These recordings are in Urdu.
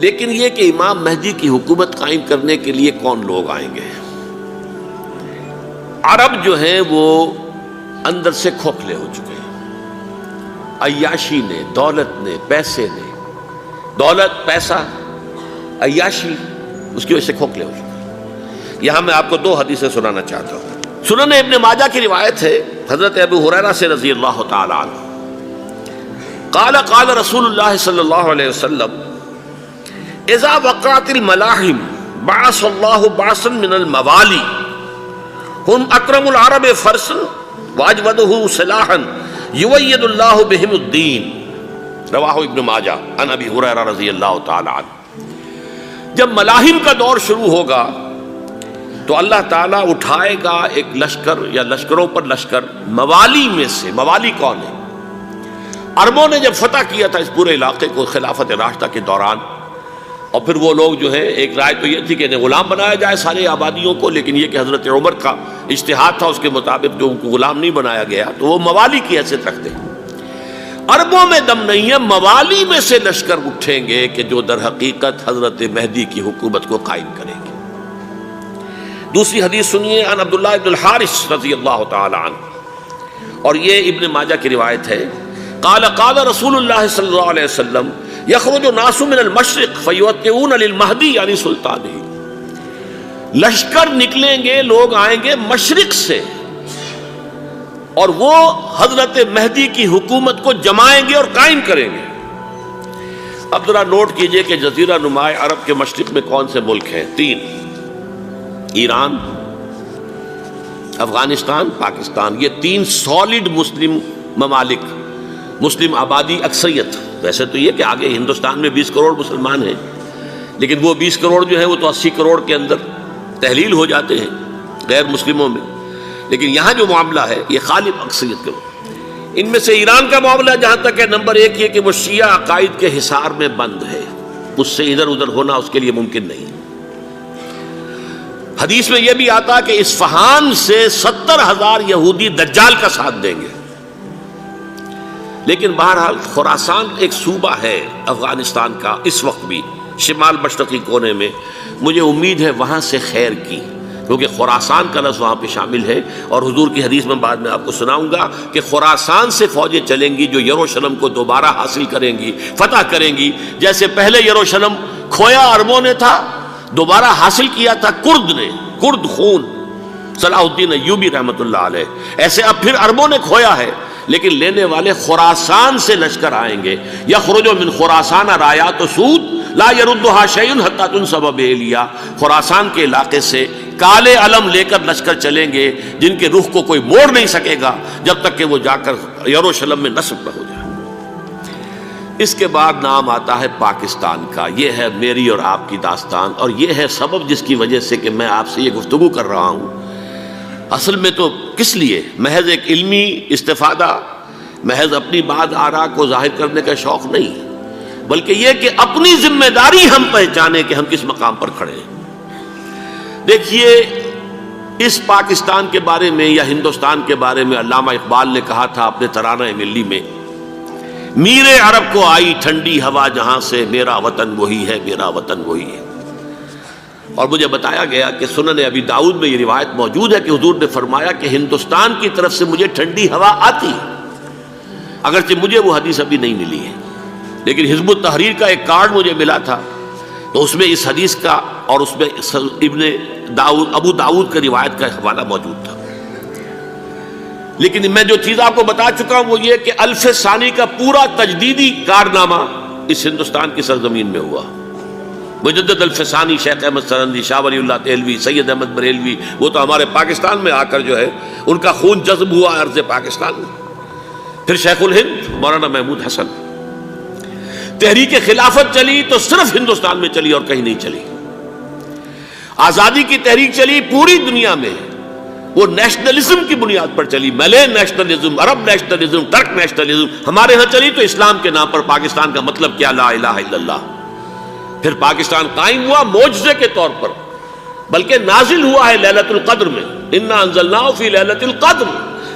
لیکن یہ کہ امام مہدی کی حکومت قائم کرنے کے لیے کون لوگ آئیں گے؟ عرب جو ہیں وہ اندر سے کھوکھلے ہو چکے ہیں، عیاشی نے، دولت نے، پیسے نے، دولت، پیسہ، عیاشی، اس کی وجہ سے کھوکھلے ہو چکے ہیں۔ یہاں میں آپ کو دو حدیثیں سنانا چاہتا ہوں۔ سنن ابن ماجہ کی روایت ہے حضرت ابو ہریرہ سے رضی اللہ تعالی عنہ، قال قال رسول اللہ صلی اللہ علیہ وسلم اذا وقعت الملاحم بعث اللہ بعثا من الموالی ہم اکرم العرب فرسا واجودہ سلاحا یوید اللہ بہم الدین، رواہ ابن ماجہ عن ابی ہریرہ رضی اللہ تعالی عنہ۔ جب ملاحم کا دور شروع ہوگا تو اللہ تعالیٰ اٹھائے گا ایک لشکر یا لشکروں پر لشکر موالی میں سے۔ موالی کون ہے؟ عربوں نے جب فتح کیا تھا اس پورے علاقے کو خلافت راشدہ کے دوران، اور پھر وہ لوگ جو ہے، ایک رائے تو یہ تھی کہ انہیں غلام بنایا جائے سارے آبادیوں کو، لیکن یہ کہ حضرت عمر کا اجتہاد تھا، اس کے مطابق جو ان کو غلام نہیں بنایا گیا تو وہ موالی کی حیثیت رکھتے ہیں۔ عربوں میں دم نہیں ہے، موالی میں سے لشکر اٹھیں گے کہ جو در حقیقت حضرت مہدی کی حکومت کو قائم کریں گے۔ دوسری حدیث سنیے، عن عبداللہ ابن الحارث رضی اللہ تعالی عنہ، اور یہ ابن ماجہ کی روایت ہے، قال قال رسول اللہ صلی اللہ علیہ وسلم یخرج الناس من المشرق فیوطئون للمہدی یعنی سلطانہ، لشکر نکلیں گے، لوگ آئیں گے مشرق سے، اور وہ حضرت مہدی کی حکومت کو جمائیں گے اور قائم کریں گے۔ اب ذرا نوٹ کیجئے کہ جزیرہ نما عرب کے مشرق میں کون سے ملک ہیں؟ تین: ایران، افغانستان، پاکستان۔ یہ تین سالڈ مسلم ممالک، مسلم آبادی اکثریت۔ ویسے تو یہ کہ آگے ہندوستان میں 20 کروڑ مسلمان ہیں، لیکن وہ 20 کروڑ جو ہیں وہ تو 80 کروڑ کے اندر تحلیل ہو جاتے ہیں غیر مسلموں میں، لیکن یہاں جو معاملہ ہے یہ غالب اکثریت کے لوگ۔ ان میں سے ایران کا معاملہ جہاں تک ہے، نمبر 1 یہ کہ وہ شیعہ عقائد کے حصار میں بند ہے، اس سے ادھر ادھر ہونا اس کے لیے ممکن نہیں۔ حدیث میں یہ بھی آتا کہ اصفہان سے 70,000 یہودی دجال کا ساتھ دیں گے۔ لیکن بہرحال خراسان ایک صوبہ ہے افغانستان کا اس وقت بھی شمال مشرقی کونے میں، مجھے امید ہے وہاں سے خیر کی، کیونکہ خراسان کا لفظ وہاں پہ شامل ہے، اور حضور کی حدیث میں بعد میں آپ کو سناؤں گا کہ خراسان سے فوجیں چلیں گی جو یروشلم کو دوبارہ حاصل کریں گی، فتح کریں گی۔ جیسے پہلے یروشلم کھویا عربوں نے تھا، دوبارہ حاصل کیا تھا کرد نے، کرد خون صلاح الدین ایوبی رحمۃ اللہ علیہ، ایسے اب پھر عربوں نے کھویا ہے، لیکن لینے والے خراسان سے لشکر آئیں گے۔ یخرج من خراسان رایات سود لا یردها شیء حتی تنصب بإیلیا، خراسان کے علاقے سے کالے علم لے کر لشکر چلیں گے جن کے رخ کو کوئی موڑ نہیں سکے گا جب تک کہ وہ جا کر یروشلم میں نصب نہ ہو جائے۔ اس کے بعد نام آتا ہے پاکستان کا۔ یہ ہے میری اور آپ کی داستان، اور یہ ہے سبب جس کی وجہ سے کہ میں آپ سے یہ گفتگو کر رہا ہوں۔ اصل میں تو کس لیے؟ محض ایک علمی استفادہ، محض اپنی بات آراء کو ظاہر کرنے کا شوق نہیں، بلکہ یہ کہ اپنی ذمہ داری ہم پہچانے کہ ہم کس مقام پر کھڑے ہیں۔ دیکھیے، اس پاکستان کے بارے میں یا ہندوستان کے بارے میں علامہ اقبال نے کہا تھا اپنے ترانہ ملی میں، میرے عرب کو آئی ٹھنڈی ہوا جہاں سے، میرا وطن وہی ہے، میرا وطن وہی ہے۔ اور مجھے بتایا گیا کہ سنن ابی داؤد میں یہ روایت موجود ہے کہ حضور نے فرمایا کہ ہندوستان کی طرف سے مجھے ٹھنڈی ہوا آتی ہے، اگرچہ مجھے وہ حدیث ابھی نہیں ملی ہے، لیکن حزب التحریر کا ایک کارڈ مجھے ملا تھا، تو اس میں اس حدیث کا اور اس میں ابو داؤد کی روایت کا حوالہ موجود تھا۔ لیکن میں جو چیز آپ کو بتا چکا ہوں وہ یہ کہ الف ثانی کا پورا تجدیدی کارنامہ اس ہندوستان کی سرزمین میں ہوا۔ مجدد الفسانی، شیخ احمد سرندی، شاہ ولی اللہ دہلوی، سید احمد بریلوی، وہ تو ہمارے پاکستان میں آ کر جو ہے ان کا خون جذب ہوا ارض پاکستان میں۔ پھر شیخ الہند مولانا محمود حسن۔ تحریک خلافت چلی تو صرف ہندوستان میں چلی اور کہیں نہیں چلی۔ آزادی کی تحریک چلی پوری دنیا میں، وہ نیشنلزم کی بنیاد پر چلی، ملے نیشنلزم، عرب نیشنلزم، ٹرک نیشنلزم. ہمارے ہاں چلی تو اسلام کے نام پر پاکستان کا مطلب کیا؟ لا الہ الا اللہ. پھر پاکستان قائم ہوا معجزے کے طور پر، بلکہ نازل ہوا ہے لیلۃ القدر میں. انا انزلناہ فی لیلۃ القدر،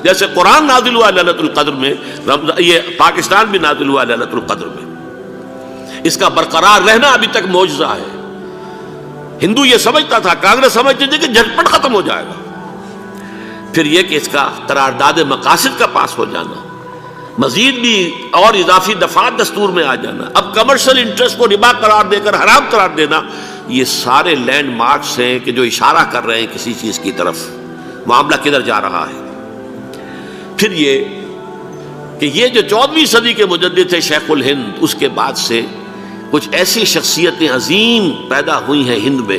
جیسے قرآن نازل ہوا لیلۃ القدر میں، یہ پاکستان بھی نازل ہوا لیلۃ القدر میں. اس کا برقرار رہنا ابھی تک معجزہ ہے. ہندو یہ سمجھتا تھا، کانگریس سمجھتی تھی کہ جھٹپٹ ختم ہو جائے گا. پھر یہ کہ اس کا قرارداد مقاصد کا پاس ہو جانا، مزید بھی اور اضافی دفعات دستور میں آ جانا، اب کمرشل انٹرسٹ کو ربا قرار دے کر حرام قرار دینا، یہ سارے لینڈ مارکس ہیں کہ جو اشارہ کر رہے ہیں کسی چیز کی طرف، معاملہ کدھر جا رہا ہے. پھر یہ کہ یہ جو 14ویں صدی کے مجدد تھے شیخ الہند، اس کے بعد سے کچھ ایسی شخصیتیں عظیم پیدا ہوئی ہیں ہند میں،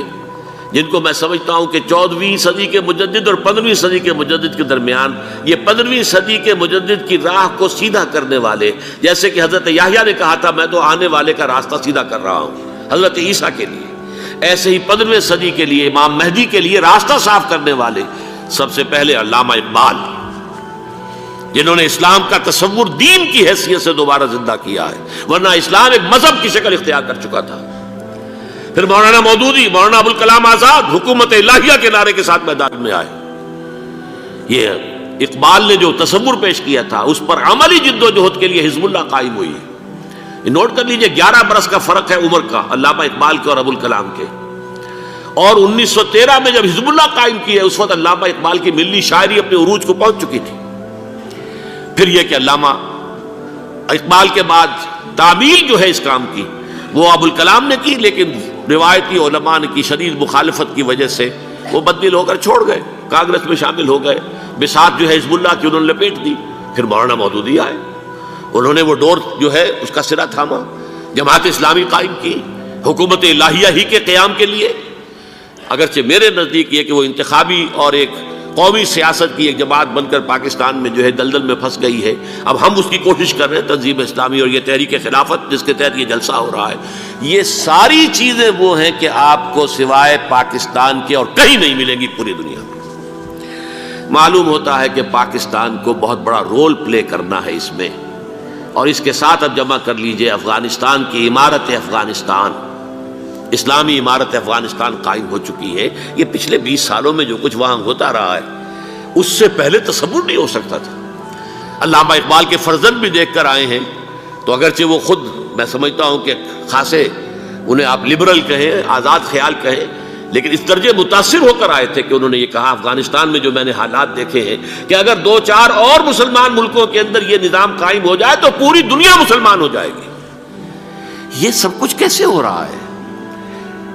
جن کو میں سمجھتا ہوں کہ 14ویں صدی کے مجدد اور 15ویں صدی کے مجدد کے درمیان، یہ 15ویں صدی کے مجدد کی راہ کو سیدھا کرنے والے، جیسے کہ حضرت یحییٰ نے کہا تھا میں تو آنے والے کا راستہ سیدھا کر رہا ہوں حضرت عیسیٰ کے لیے، ایسے ہی 15ویں صدی کے لیے امام مہدی کے لیے راستہ صاف کرنے والے سب سے پہلے علامہ اقبال، جنہوں نے اسلام کا تصور دین کی حیثیت سے دوبارہ زندہ کیا ہے، ورنہ اسلام ایک مذہب کی شکل اختیار کر چکا تھا. پھر مولانا مودودی، مولانا ابوالکلام آزاد حکومت الہیہ کے نعرے کے ساتھ میدان میں آئے. یہ اقبال نے جو تصور پیش کیا تھا اس پر عملی جد و جہد کے لیے حزب اللہ قائم ہوئی ہے. نوٹ کر لیجئے 11 برس کا فرق ہے عمر کا علامہ اقبال کے اور ابوالکلام کے. اور 1913 میں جب حزب اللہ قائم کی ہے اس وقت علامہ اقبال کی ملی شاعری اپنے عروج کو پہنچ چکی تھی. پھر یہ کہ علامہ اقبال کے بعد تعمیل جو ہے اس کام کی وہ ابوالکلام نے کی، لیکن روایتی علماء کی شدید مخالفت کی وجہ سے وہ بددل ہو کر چھوڑ گئے، کانگریس میں شامل ہو گئے، بساط جو ہے حزب اللہ کی انہوں نے لپیٹ دی. پھر مولانا مودودی آئے، انہوں نے وہ ڈور جو ہے اس کا سرا تھاما، جماعت اسلامی قائم کی حکومت الہیہ ہی کے قیام کے لیے. اگرچہ میرے نزدیک یہ کہ وہ انتخابی اور ایک قومی سیاست کی ایک جماعت بن کر پاکستان میں جو ہے دلدل میں پھنس گئی ہے، اب ہم اس کی کوشش کر رہے ہیں تنظیم اسلامی اور یہ تحریک خلافت جس کے تحت یہ جلسہ ہو رہا ہے. یہ ساری چیزیں وہ ہیں کہ آپ کو سوائے پاکستان کے اور کہیں نہیں ملیں گی پوری دنیا میں. معلوم ہوتا ہے کہ پاکستان کو بہت بڑا رول پلے کرنا ہے اس میں، اور اس کے ساتھ اب جمع کر لیجئے افغانستان کی عمارت افغانستان، اسلامی عمارت افغانستان قائم ہو چکی ہے. یہ پچھلے 20 سالوں میں جو کچھ وہاں ہوتا رہا ہے اس سے پہلے تصور نہیں ہو سکتا تھا. علامہ اقبال کے فرزند بھی دیکھ کر آئے ہیں، تو اگرچہ وہ خود میں سمجھتا ہوں کہ خاصے انہیں آپ لبرل کہیں، آزاد خیال کہیں، لیکن اس درجے متاثر ہو کر آئے تھے کہ انہوں نے یہ کہا افغانستان میں جو میں نے حالات دیکھے ہیں کہ اگر 2-4 اور مسلمان ملکوں کے اندر یہ نظام قائم ہو جائے تو پوری دنیا مسلمان ہو جائے گی. یہ سب کچھ کیسے ہو رہا ہے؟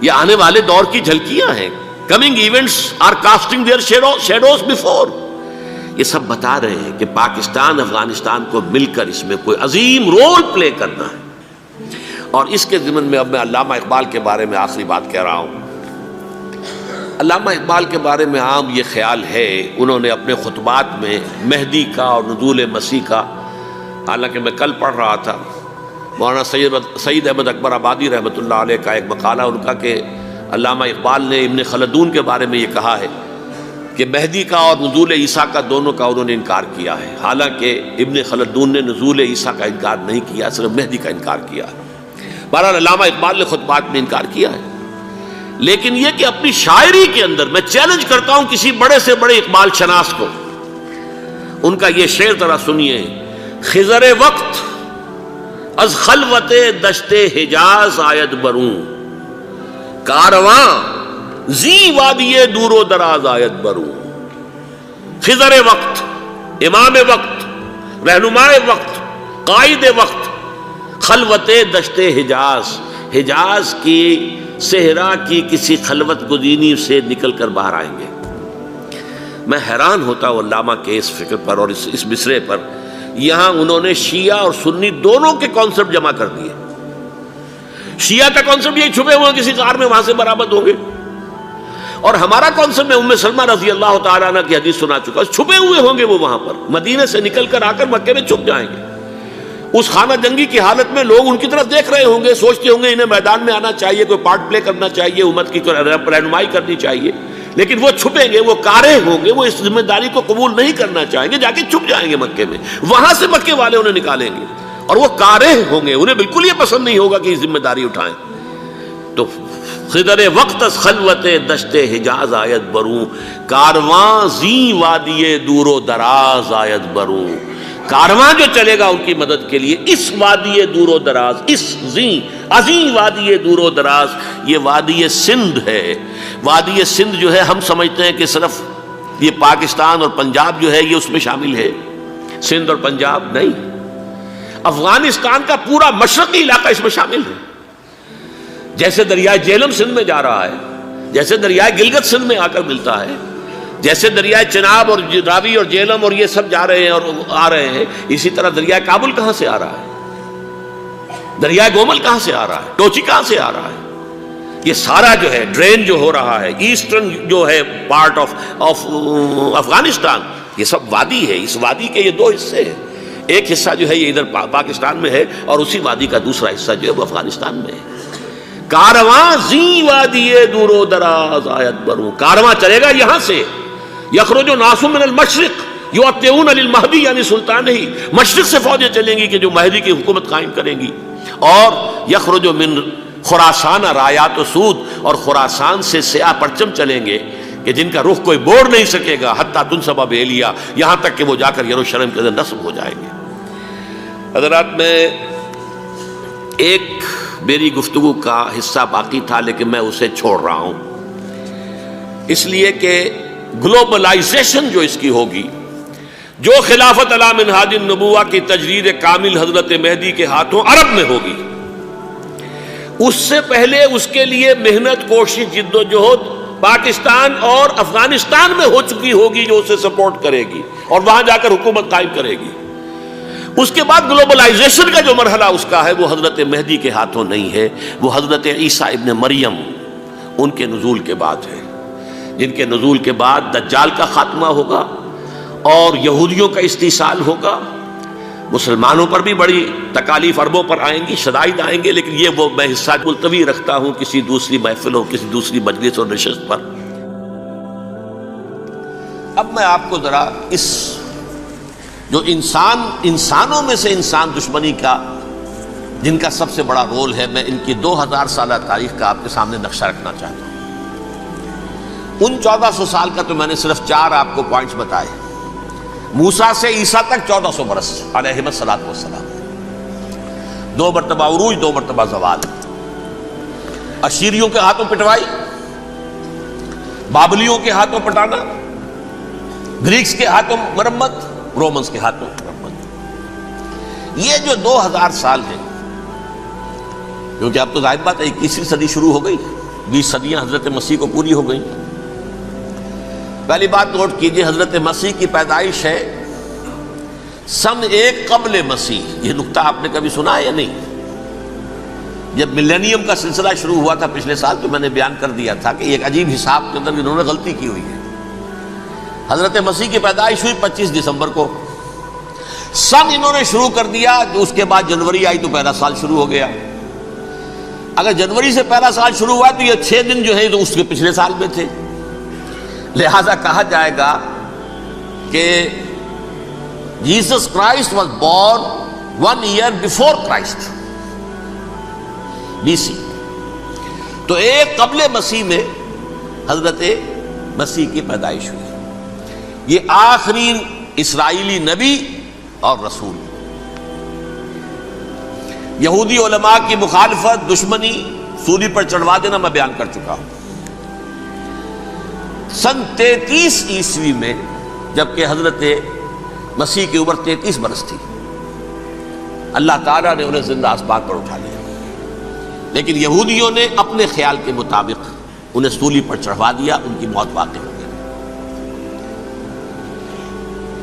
یہ آنے والے دور کی جھلکیاں ہیں. Coming events are casting their shadows before. یہ سب بتا رہے ہیں کہ پاکستان افغانستان کو مل کر اس میں کوئی عظیم رول پلے کرنا ہے. اور اس کے ضمن میں اب میں علامہ اقبال کے بارے میں آخری بات کہہ رہا ہوں. علامہ اقبال کے بارے میں عام یہ خیال ہے، انہوں نے اپنے خطبات میں مہدی کا اور نزول مسیح کا، حالانکہ میں کل پڑھ رہا تھا مولانا سید احمد اکبر آبادی رحمۃ اللہ علیہ کا ایک مقالہ ان کا کہ علامہ اقبال نے ابن خلدون کے بارے میں یہ کہا ہے کہ مہدی کا اور نزول عیسیٰ کا دونوں کا انہوں نے انکار کیا ہے. حالانکہ ابن خلدون نے نزول عیسیٰ کا انکار نہیں کیا، صرف مہدی کا انکار کیا ہے. بہرحال علامہ اقبال نے خطبات میں انکار کیا ہے. لیکن یہ کہ اپنی شاعری کے اندر میں چیلنج کرتا ہوں کسی بڑے سے بڑے اقبال شناس کو، ان کا یہ شعر ذرا سنیے. خضر وقت از خلوت دشت حجاز آید بروں، کارواں زی وادی دور و دراز آید بروں. خضر وقت، امام وقت، رہنمائے وقت، قائد وقت، خلوت دشت حجاز، حجاز کی صحرا کی کسی خلوت گزینی سے نکل کر باہر آئیں گے. میں حیران ہوتا ہوں علامہ کے اس فکر پر اور اس مصرے پر. یہاں انہوں نے شیعہ اور سنی دونوں کے کانسیپٹ جمع کر دیے. شیعہ کا کانسیپٹ یہ چھپے ہوئے کسی غار میں وہاں سے برآمد ہوں گے، اور ہمارا کانسیپٹ میں ام سلمہ رضی اللہ تعالیٰ عنہ کی حدیث سنا چکا، چھپے ہوئے ہوں گے وہ وہاں پر، مدینے سے نکل کر آ کر مکے میں چھپ جائیں گے. اس خانہ جنگی کی حالت میں لوگ ان کی طرف دیکھ رہے ہوں گے، سوچتے ہوں گے انہیں میدان میں آنا چاہیے، کوئی پارٹ پلے کرنا چاہیے، امت کی رہنمائی کرنی چاہیے. لیکن وہ چھپیں گے، وہ کارے ہوں گے، وہ اس ذمہ داری کو قبول نہیں کرنا چاہیں گے، جا کے چھپ جائیں گے مکے میں، وہاں سے مکے والے انہیں نکالیں گے، اور وہ کارے ہوں گے، انہیں بالکل یہ پسند نہیں ہوگا کہ یہ ذمہ داری اٹھائیں۔ تو خضر وقت از خلوت دشت حجاز آیت بروں، کارواں زی وادی دور و دراز آیت بروں، کارواں جو چلے گا ان کی مدد کے لیے اس وادی دور و دراز، اس عظیم وادی دور و دراز، یہ وادی سندھ ہے۔ وادی سندھ جو ہے ہم سمجھتے ہیں کہ صرف یہ پاکستان اور پنجاب جو ہے یہ اس میں شامل ہے، سندھ اور پنجاب نہیں، افغانستان کا پورا مشرقی علاقہ اس میں شامل ہے۔ جیسے دریائے جہلم سندھ میں جا رہا ہے، جیسے دریائے گلگت سندھ میں آ کر ملتا ہے، جیسے دریائے چناب اور راوی اور جہلم اور یہ سب جا رہے ہیں اور آ رہے ہیں، اسی طرح دریائے کابل کہاں سے آ رہا ہے، دریائے گومل کہاں سے آ رہا ہے، ٹوچی کہاں سے آ رہا ہے، یہ سارا جو ہے ڈرین جو ہو رہا ہے، ایسٹرن جو ہے پارٹ آف افغانستان، یہ سب وادی ہے۔ اس وادی کے یہ دو حصے ہیں، ایک حصہ جو ہے یہ ادھر پاکستان میں ہے، اور اسی وادی کا دوسرا حصہ جو ہے وہ افغانستان میں ہے۔ کارواں زی وادی دور و دراز آیت بروں، کارواں چلے گا یہاں سے، یخرج ناس من المشرق یؤتون للمہدی یعنی سلطان ہی، مشرق سے فوجیں چلیں گی کہ جو مہدی کی حکومت قائم کریں گی، اور یخرج من خراسان رایات و سود، اور خراسان سے سیاہ پرچم چلیں گے کہ جن کا رخ کوئی موڑ نہیں سکے گا، حتیٰ تنصب بإلیہ، یہاں تک کہ وہ جا کر یروشلم کے اندر نصب ہو جائیں گے۔ حضرات، میں ایک میری گفتگو کا حصہ باقی تھا لیکن میں اسے چھوڑ رہا ہوں، اس لیے کہ گلوبلائزیشن جو اس کی ہوگی، جو خلافت علی منہاج النبوہ کی تجرید کامل حضرت مہدی کے ہاتھوں عرب میں ہوگی، اس سے پہلے اس کے لیے محنت، کوشش، جد و جہد پاکستان اور افغانستان میں ہو چکی ہوگی جو اسے سپورٹ کرے گی اور وہاں جا کر حکومت قائم کرے گی۔ اس کے بعد گلوبلائزیشن کا جو مرحلہ اس کا ہے وہ حضرت مہدی کے ہاتھوں نہیں ہے، وہ حضرت عیسیٰ ابن مریم ان کے نزول کے بعد ہے، جن کے نزول کے بعد دجال کا خاتمہ ہوگا اور یہودیوں کا استحصال ہوگا، مسلمانوں پر بھی بڑی تکالیف اربوں پر آئیں گی، شدائد آئیں گے، لیکن یہ وہ میں حصہ ملتوی رکھتا ہوں کسی دوسری محفل اور کسی دوسری مجلس اور نشست پر۔ اب میں آپ کو ذرا اس جو انسانوں میں سے انسان دشمنی کا جن کا سب سے بڑا رول ہے، میں ان کی 2000 سالہ تاریخ کا آپ کے سامنے نقشہ رکھنا چاہتا ہوں۔ ان 1400 سال کا تو میں نے صرف 4 آپ کو پوائنٹس بتائے، موسیٰ سے عیسیٰ تک 1400 برس علیہم الصلاۃ والسلام، 2 مرتبہ عروج، 2 مرتبہ زوال، اشیریوں کے ہاتھوں پٹوائی، بابلیوں کے ہاتھوں پٹانا، گریکس کے ہاتھوں مرمت، رومنز کے ہاتھوں مرمت۔ یہ جو 2000 سال ہیں، کیونکہ اب تو ظاہر بات ہے 21ویں صدی شروع ہو گئی، 20 صدیاں حضرت مسیح کو پوری ہو گئی۔ پہلی بات نوٹ کیجئے، حضرت مسیح کی پیدائش ہے سن 1 قبل مسیح۔ یہ نقطہ آپ نے کبھی سنا ہے یا نہیں؟ جب ملینیم کا سلسلہ شروع ہوا تھا پچھلے سال تو میں نے بیان کر دیا تھا کہ ایک عجیب حساب کے اندر انہوں نے غلطی کی ہوئی ہے۔ حضرت مسیح کی پیدائش ہوئی 25 دسمبر کو، سن انہوں نے شروع کر دیا، اس کے بعد جنوری آئی تو پہلا سال شروع ہو گیا۔ اگر جنوری سے پہلا سال شروع ہوا تو یہ 6 دن جو ہے تو اس کے پچھلے سال میں تھے، لہذا کہا جائے گا کہ Jesus Christ was born 1 year before Christ, BC۔ تو 1 قبل مسیح میں حضرت مسیح کی پیدائش ہوئی۔ یہ آخری اسرائیلی نبی اور رسول۔ یہودی علماء کی مخالفت، دشمنی، سولی پر چڑھوا دینا میں بیان کر چکا ہوں۔ سن 33 عیسوی میں جبکہ حضرت مسیح کی عمر 33 برس تھی، اللہ تعالیٰ نے انہیں زندہ آسمان پر اٹھا لیا، لیکن یہودیوں نے اپنے خیال کے مطابق انہیں سولی پر چڑھوا دیا، ان کی موت واقع ہو گئی۔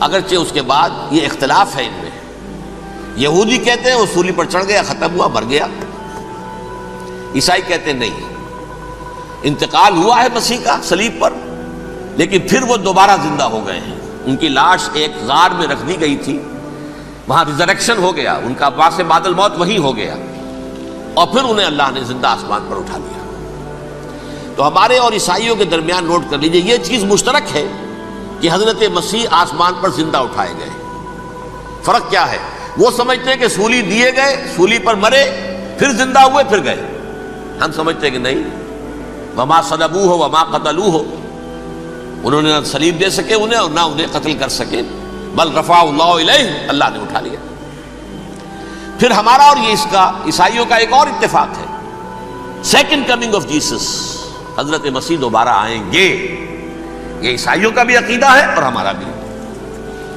اگرچہ اس کے بعد یہ اختلاف ہے ان میں، یہودی کہتے ہیں وہ سولی پر چڑھ گیا، ختم ہوا، مر گیا، عیسائی کہتے ہیں نہیں، انتقال ہوا ہے مسیح کا صلیب پر، لیکن پھر وہ دوبارہ زندہ ہو گئے ہیں۔ ان کی لاش ایک غار میں رکھ دی گئی تھی، وہاں ریزریکشن ہو گیا، ان کا باعث بعد الموت وہی ہو گیا، اور پھر انہیں اللہ نے زندہ آسمان پر اٹھا لیا۔ تو ہمارے اور عیسائیوں کے درمیان نوٹ کر لیجئے یہ چیز مشترک ہے کہ حضرت مسیح آسمان پر زندہ اٹھائے گئے. فرق کیا ہے؟ وہ سمجھتے ہیں کہ سولی دیے گئے، سولی پر مرے، پھر زندہ ہوئے، پھر گئے. ہم سمجھتے ہیں کہ نہیں، وما صلبوہ وما قتلوہ، انہوں نے نہ صلیب دے سکے انہیں اور نہ انہیں قتل کر سکے، بل رفع اللہ الیہ، اللہ نے اٹھا لیا. پھر ہمارا اور یہ اس کا عیسائیوں کا ایک اور اتفاق ہے، سیکنڈ کمنگ آف جیسس، حضرت مسیح دوبارہ آئیں گے. یہ عیسائیوں کا بھی عقیدہ ہے اور ہمارا بھی.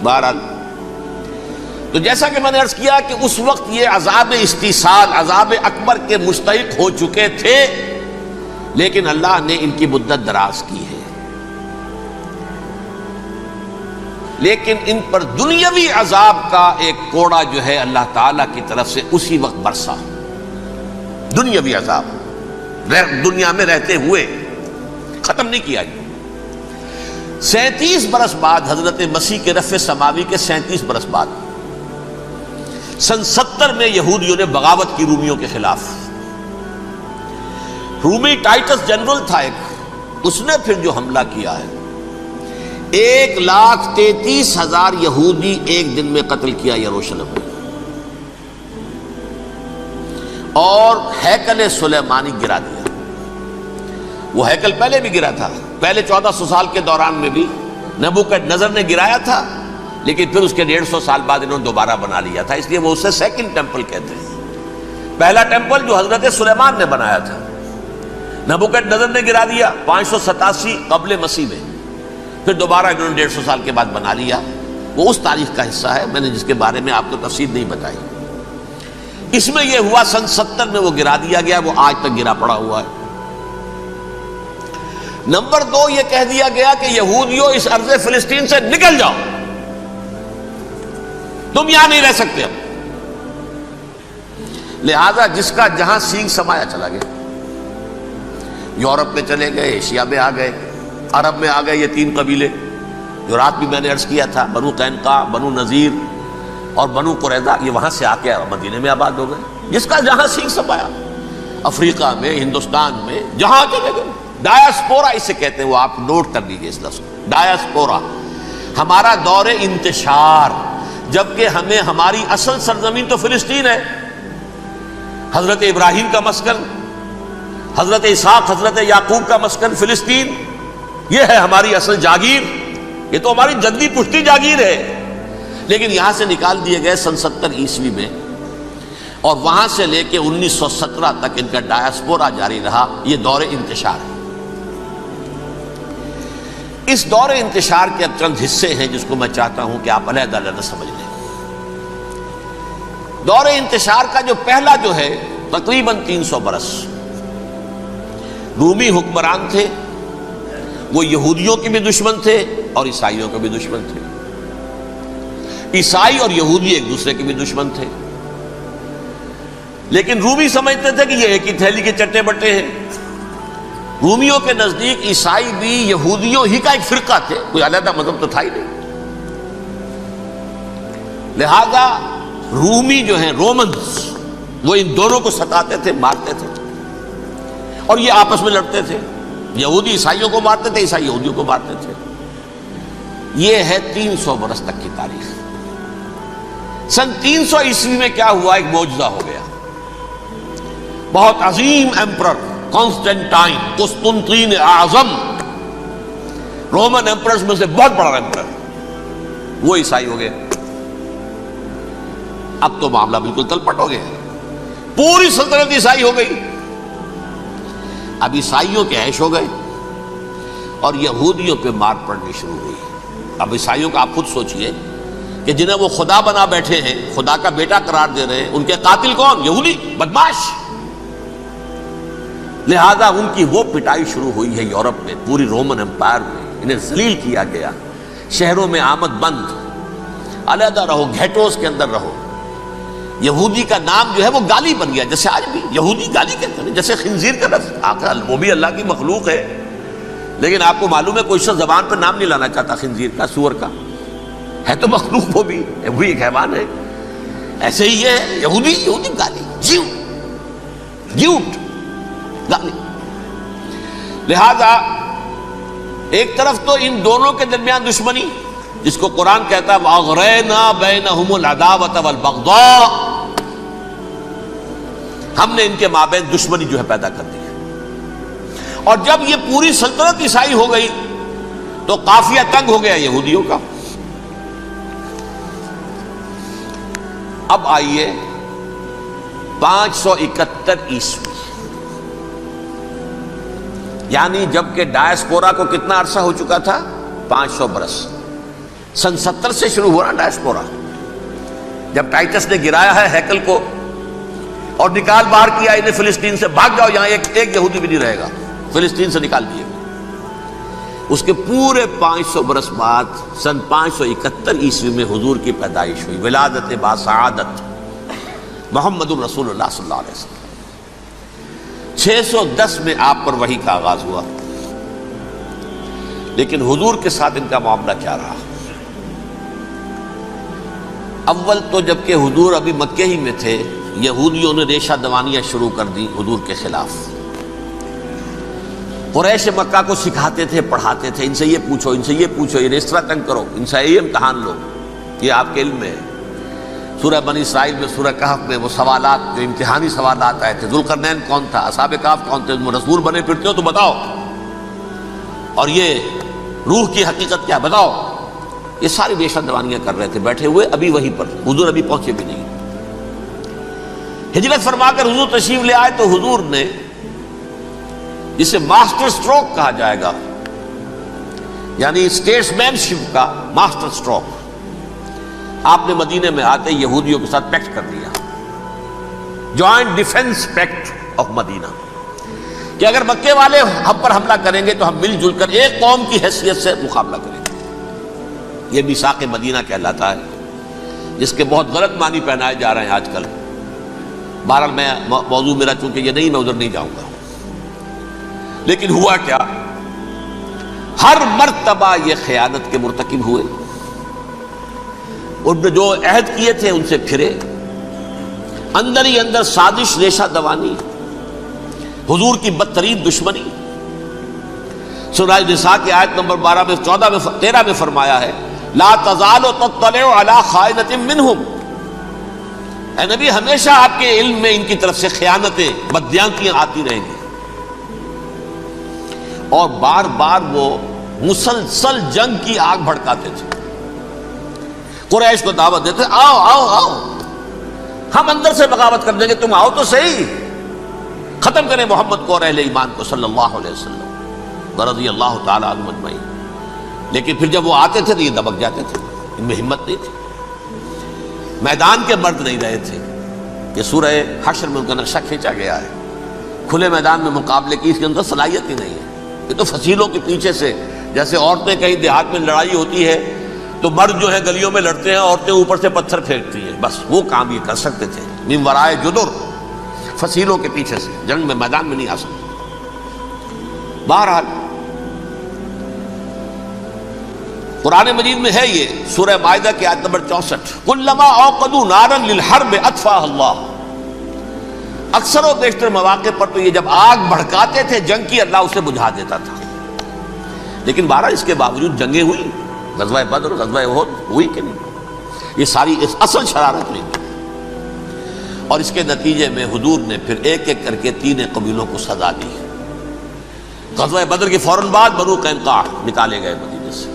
بہرحال تو جیسا کہ میں نے عرض کیا کہ اس وقت یہ عذاب استیصال، عذاب اکبر کے مستحق ہو چکے تھے، لیکن اللہ نے ان کی مدت دراز کی ہے. لیکن ان پر دنیاوی عذاب کا ایک کوڑا جو ہے اللہ تعالی کی طرف سے اسی وقت برسا. دنیاوی عذاب دنیا میں رہتے ہوئے ختم نہیں کیا. 37 برس بعد، حضرت مسیح کے رفع سماوی کے 37 برس بعد، سن 70 میں یہودیوں نے بغاوت کی رومیوں کے خلاف. رومی ٹائٹس جنرل تھا ایک، اس نے پھر جو حملہ کیا ہے، 1,33,000 یہودی ایک دن میں قتل کیا یروشلم میں، اور ہیکل سلیمانی گرا دیا. وہ ہیکل پہلے بھی گرا تھا، پہلے 1400 سال کے دوران میں بھی نبوکدنضر نے گرایا تھا، لیکن پھر اس کے 150 سال بعد انہوں نے دوبارہ بنا لیا تھا، اس لیے وہ اسے سیکنڈ ٹیمپل کہتے ہیں. پہلا ٹیمپل جو حضرت سلیمان نے بنایا تھا، نبوکدنضر نے گرا دیا 587 قبل مسیح میں، پھر دوبارہ انہوں نے 150 سال کے بعد بنا لیا. وہ اس تاریخ کا حصہ ہے، میں نے جس کے بارے میں آپ کو تفصیل نہیں بتائی. اس میں یہ ہوا سن 70 میں وہ گرا دیا گیا، وہ آج تک گرا پڑا ہوا ہے. نمبر 2، یہ کہہ دیا گیا کہ یہودیوں اس ارض فلسطین سے نکل جاؤ، تم یہاں نہیں رہ سکتے اب. لہذا جس کا جہاں سینگ سمایا چلا گیا. یورپ میں چلے گئے، ایشیا میں آ گئے، عرب میں آ گئے. یہ 3 قبیلے جو رات بھی میں نے عرض کیا تھا، بنو قینقاع، بنو نذیر اور بنو قریظہ، یہ وہاں سے آ کے مدینے میں آباد ہو گئے. جس کا جہاں سینگ سمایا، افریقہ میں، ہندوستان میں، جہاں چلے گئے. ڈایاسپورا اسے کہتے ہیں، وہ آپ نوٹ کر لیجیے اس لفظ کو، ڈایاسپورا. ہمارا دور انتشار، جبکہ ہمیں ہماری اصل سرزمین تو فلسطین ہے، حضرت ابراہیم کا مسکن، حضرت اسحاق، حضرت یعقوب کا مسکن فلسطین، یہ ہے ہماری اصل جاگیر، یہ تو ہماری جدی پشتی جاگیر ہے. لیکن یہاں سے نکال دیے گئے سن 70 عیسوی میں، اور وہاں سے لے کے 1917 تک ان کا ڈایاسپورا جاری رہا. یہ دور انتشار ہے. اس دور انتشار کے اب چند حصے ہیں جس کو میں چاہتا ہوں کہ آپ علیحدہ علیحدہ سمجھ لیں. دور انتشار کا جو پہلا جو ہے تقریباً 300 برس، رومی حکمران تھے، وہ یہودیوں کے بھی دشمن تھے اور عیسائیوں کے بھی دشمن تھے. عیسائی اور یہودی ایک دوسرے کے بھی دشمن تھے، لیکن رومی سمجھتے تھے کہ یہ ایک ہی تھیلی کے چٹے بٹے ہیں. رومیوں کے نزدیک عیسائی بھی یہودیوں ہی کا ایک فرقہ تھے، کوئی علیحدہ مذہب تو تھا ہی نہیں. لہذا رومی جو ہیں، رومنز، وہ ان دونوں کو ستاتے تھے، مارتے تھے، اور یہ آپس میں لڑتے تھے. یہودی عیسائیوں کو مارتے تھے، عیسائی یہودیوں کو مارتے تھے. یہ ہے 300 برس تک کی تاریخ. سن 300 عیسوی میں کیا ہوا؟ ایک معجزہ ہو گیا. بہت عظیم ایمپرر کانسٹینٹائن، قسطنطین اعظم، رومن ایمپررز میں سے بہت بڑا ایمپرر، وہ عیسائی ہو گئے. اب تو معاملہ بالکل تلپٹ ہو گیا، پوری سلطنت عیسائی ہو گئی. اب عیسائیوں کے عیش ہو گئے اور یہودیوں پہ مار پڑنی شروع ہوئی. اب عیسائیوں کا آپ خود سوچئے کہ جنہیں وہ خدا بنا بیٹھے ہیں، خدا کا بیٹا قرار دے رہے ہیں، ان کے قاتل کون؟ یہودی بدماش. لہذا ان کی وہ پٹائی شروع ہوئی ہے یورپ میں، پوری رومن امپائر میں. انہیں ذلیل کیا گیا، شہروں میں آمد بند، علیحدہ رہو، گھیٹوز کے اندر رہو. یہودی کا نام جو ہے وہ گالی بن گیا، جیسے آج بھی یہودی گالی کہتے ہیں، جیسے خنزیر کا لفظ. آخر وہ بھی اللہ کی مخلوق ہے، لیکن آپ کو معلوم ہے کوئی شخص زبان پر نام نہیں لانا چاہتا خنزیر کا، سور کا. ہے تو مخلوق، وہ بھی ایک حیوان ہے. ایسے ہی یہ ہے یہودی، یہودی گالی، جیوٹ گالی. لہذا ایک طرف تو ان دونوں کے درمیان دشمنی، جس کو قرآن کہتا ہے وَأَغْرَيْنَا بَيْنَهُمُ الْعَدَاوَةَ وَالْبَغْضَاءَ، ہم نے ان کے مابین دشمنی جو ہے پیدا کر دی ہے۔ اور جب یہ پوری سلطنت عیسائی ہو گئی تو قافیہ تنگ ہو گیا یہودیوں کا۔ اب آئیے 571 عیسوی، یعنی جبکہ ڈائسپورا کو کتنا عرصہ ہو چکا تھا؟ 500 برس۔ سن 70 سے شروع ہوا نا ڈائسپورا، جب ٹائٹس نے گرایا ہے ہیکل کو اور نکال باہر کیا انہیں فلسطین سے، بھاگ جاؤ یہاں ایک یہودی بھی نہیں رہے گا، فلسطین سے نکال دیے۔ اس کے پورے 500 برس بعد سن 571 عیسوی میں حضور کی پیدائش ہوئی، ولادت باسعادت محمد الرسول اللہ صلی اللہ علیہ وسلم۔ 610 میں آپ پر وحی کا آغاز ہوا، لیکن حضور کے ساتھ ان کا معاملہ کیا رہا؟ اول تو جبکہ حضور ابھی مکے ہی میں تھے، یہودیوں نے ریشہ دوانیاں شروع کر دی حضور کے خلاف۔ قریش مکہ کو سکھاتے تھے، پڑھاتے تھے، ان سے یہ پوچھو، ان سے یہ پوچھو، یہ اس طرح تنگ کرو، ان سے یہ امتحان لو، یہ آپ کے علم میں ہے۔ سورہ بنی اسرائیل میں، سورہ کہف میں وہ سوالات، جو امتحانی سوالات آئے تھے، ذوالقرنین کون تھا، اصحاب کہف کون تھے، تم رسول بنے پھرتے ہو تو بتاؤ، اور یہ روح کی حقیقت کیا بتاؤ، یہ ساری ریشہ دوانیاں کر رہے تھے بیٹھے ہوئے ابھی وہیں پر، حضور ابھی پہنچے بھی نہیں۔ ہجرت فرما کر حضور تشریف لے آئے تو حضور نے، جسے ماسٹر سٹروک کہا جائے گا، یعنی اسٹیٹس مین شپ کا ماسٹر سٹروک، آپ نے مدینے میں آتے یہودیوں کے ساتھ پیکٹ کر دیا، جوائنٹ ڈیفنس پیکٹ آف مدینہ، کہ اگر مکے والے ہم پر حملہ کریں گے تو ہم مل جل کر ایک قوم کی حیثیت سے مقابلہ کریں گے۔ یہ میثاق مدینہ کہلاتا ہے، جس کے بہت غلط معنی پہنائے جا رہے ہیں آج کل۔ بہرحال میں موضوع میرا چونکہ یہ نہیں، میں ادھر نہیں جاؤں گا۔ لیکن ہوا کیا؟ ہر مرتبہ یہ خیانت کے مرتکب ہوئے، ان نے جو عہد کیے تھے ان سے پھرے، اندر ہی اندر سازش، ریشہ دوانی، حضور کی بدترین دشمنی۔ سورہ نساء کی آیت نمبر 12 میں 14 میں 13 میں فرمایا ہے لا تزال تطلع علی خائنۃ منہم، اے نبی ہمیشہ آپ کے علم میں ان کی طرف سے خیانتیں، بددیانتیاں آتی رہیں گی۔ اور بار بار وہ مسلسل جنگ کی آگ بھڑکاتے تھے، قریش کو دعوت دیتے، آؤ آؤ آؤ، ہم اندر سے بغاوت کر دیں گے، تم آؤ تو صحیح، ختم کریں محمد کو اور اہل ایمان کو صلی اللہ علیہ وسلم رضی اللہ تعالیٰ عنہ اجمعین۔ لیکن پھر جب وہ آتے تھے تو یہ دبک جاتے تھے، ان میں ہمت نہیں تھی، میدان کے مرد نہیں رہے تھے۔ یہ سورہ حشر میں ان کا نقشہ کھینچا گیا ہے، کھلے میدان میں مقابلے کی اس کے اندر صلاحیت ہی نہیں ہے۔ یہ تو فصیلوں کے پیچھے سے، جیسے عورتیں کہیں دیہات میں لڑائی ہوتی ہے تو مرد جو ہے گلیوں میں لڑتے ہیں، عورتیں اوپر سے پتھر پھینکتی ہیں، بس وہ کام یہ کر سکتے تھے، من ورائے جدر، فصیلوں کے پیچھے سے، جنگ میں میدان میں نہیں آ سکتے۔ بہرحال قرآن مجید میں ہے یہ، سورہ مائدہ کی آیت نمبر 64، کلما اوقدوا نارا للحرب اطفاها اللہ، اکثر و بیشتر مواقع پر تو یہ جب آگ بھڑکاتے تھے جنگ کی، اللہ اسے بجھا دیتا تھا۔ لیکن بہرحال اس کے باوجود جنگیں ہوئی، غزوہ بدر، غزوہ احد ہوئی کہ نہیں، یہ ساری اس اصل شرارت نہیں تھی۔ اور اس کے نتیجے میں حضور نے پھر ایک ایک کر کے 3 قبیلوں کو سزا دی۔ غزوہ بدر کے فوراً بعد بنو قینقاع نکالے گئے مدینے سے،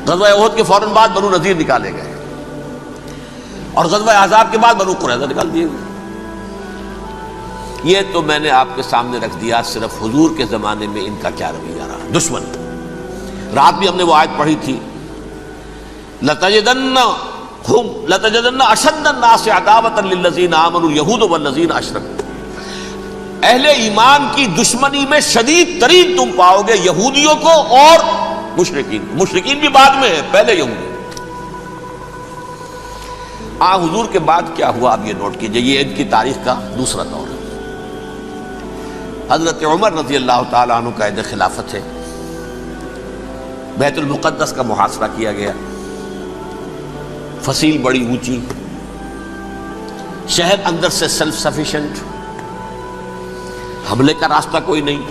غزوہ احد کے فوراً بعد بنو نذیر نکالے گئے، اور غزوہ احزاب کے بعد بنو قریظہ نکال دیے گئے۔ یہ تو میں نے آپ کے سامنے رکھ دیا صرف حضور کے زمانے میں ان کا کیا رویہ رہا، دشمن۔ رات بھی ہم نے وہ آیت پڑھی تھی، لَتَجِدَنَّ أَشَدَّ النَّاسِ عَدَاوَةً لِلَّذِينَ آمَنُوا الْيَهُودُ وَالَّذِينَ أَشْرَكُوا، اہل ایمان کی دشمنی میں شدید ترین تم پاؤ گے یہودیوں کو اور مشرکین، مشرکین بھی بعد میں ہے، پہلے یہودی۔ حضور کے بعد کیا ہوا اب یہ نوٹ کیجئے، یہ ان کی تاریخ کا دوسرا دور ہے۔ حضرت عمر رضی اللہ تعالیٰ عنہ کا عہد خلافت ہے، بیت المقدس کا محاصرہ کیا گیا، فصیل بڑی اونچی، شہر اندر سے سیلف سفیشینٹ، حملے کا راستہ کوئی نہیں،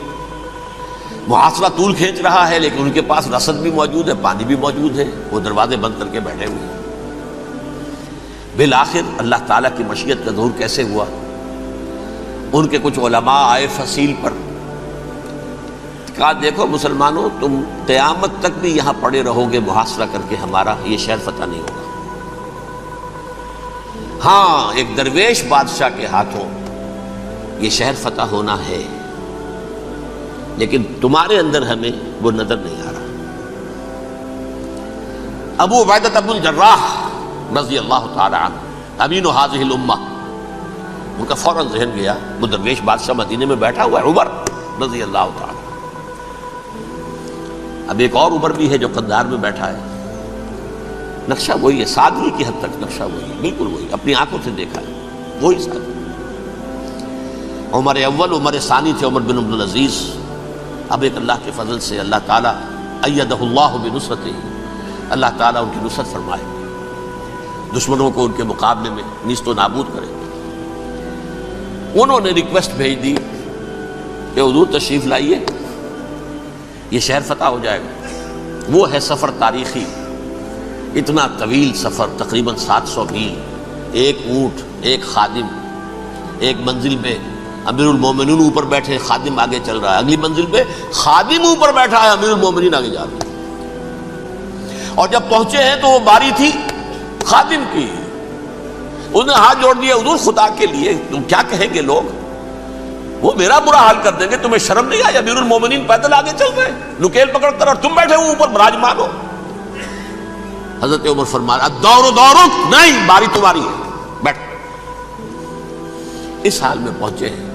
محاصرہ طول کھینچ رہا ہے لیکن ان کے پاس رسد بھی موجود ہے، پانی بھی موجود ہے، وہ دروازے بند کر کے بیٹھے ہوئے ہیں۔ بالآخر اللہ تعالیٰ کی مشیت کا ظہور کیسے ہوا؟ ان کے کچھ علماء آئے فصیل پر، کہا دیکھو مسلمانوں، تم قیامت تک بھی یہاں پڑے رہو گے محاصرہ کر کے ہمارا، یہ شہر فتح نہیں ہوگا۔ ہاں ایک درویش بادشاہ کے ہاتھوں یہ شہر فتح ہونا ہے، لیکن تمہارے اندر ہمیں وہ نظر نہیں آ رہا۔ ابو عبیدہ بن الجراح رضی اللہ تعالی عنہ امین ھذہ الامہ، ان کا فوراً ذہن گیا، وہ درویش بادشاہ مدینے میں بیٹھا ہوا ہے، عمر رضی اللہ تعالی۔ اب ایک اور عمر بھی ہے جو قندھار میں بیٹھا ہے، نقشہ وہی ہے، سادگی کی حد تک نقشہ وہی ہے، بالکل وہی، اپنی آنکھوں سے دیکھا ہے وہی سادگی۔ عمر اول عمر ثانی تھے عمر بن عبدالعزیز۔ اب ایک اللہ کے فضل سے اللہ تعالیٰ ایدہ اللہ بنصرتہ، اللہ تعالیٰ ان کی نصرت فرمائے، دشمنوں کو ان کے مقابلے میں نیست و نابود کرے۔ انہوں نے ریکویسٹ بھیج دی کہ حضور تشریف لائیے، یہ شہر فتح ہو جائے گا۔ وہ ہے سفر تاریخی، اتنا طویل سفر، تقریباً 700 میل، ایک اونٹ، ایک خادم، ایک منزل پہ امیر المومنین اوپر بیٹھے، خادم آگے چل رہا ہے، اگلی منزل پہ خادم اوپر بیٹھا ہے، امیر المومنین آگے جا رہے ہیں۔ اور جب پہنچے ہیں تو وہ باری تھی خادم کی، انہوں نے ہاتھ جوڑ دیا، حضور خدا کے لیے تم کیا کہیں گے لوگ، وہ میرا برا حال کر دیں گے، تمہیں شرم نہیں آئی؟ امیر المومنین پیدل آگے چل رہے ہیں نکیل پکڑ کر، اور تم بیٹھے ہو اوپر براجمان ہو۔ حضرت عمر فرمایا الدور دورک، نہیں باری تمہاری ہے، بیٹھ۔ اس حال میں پہنچے ہیں،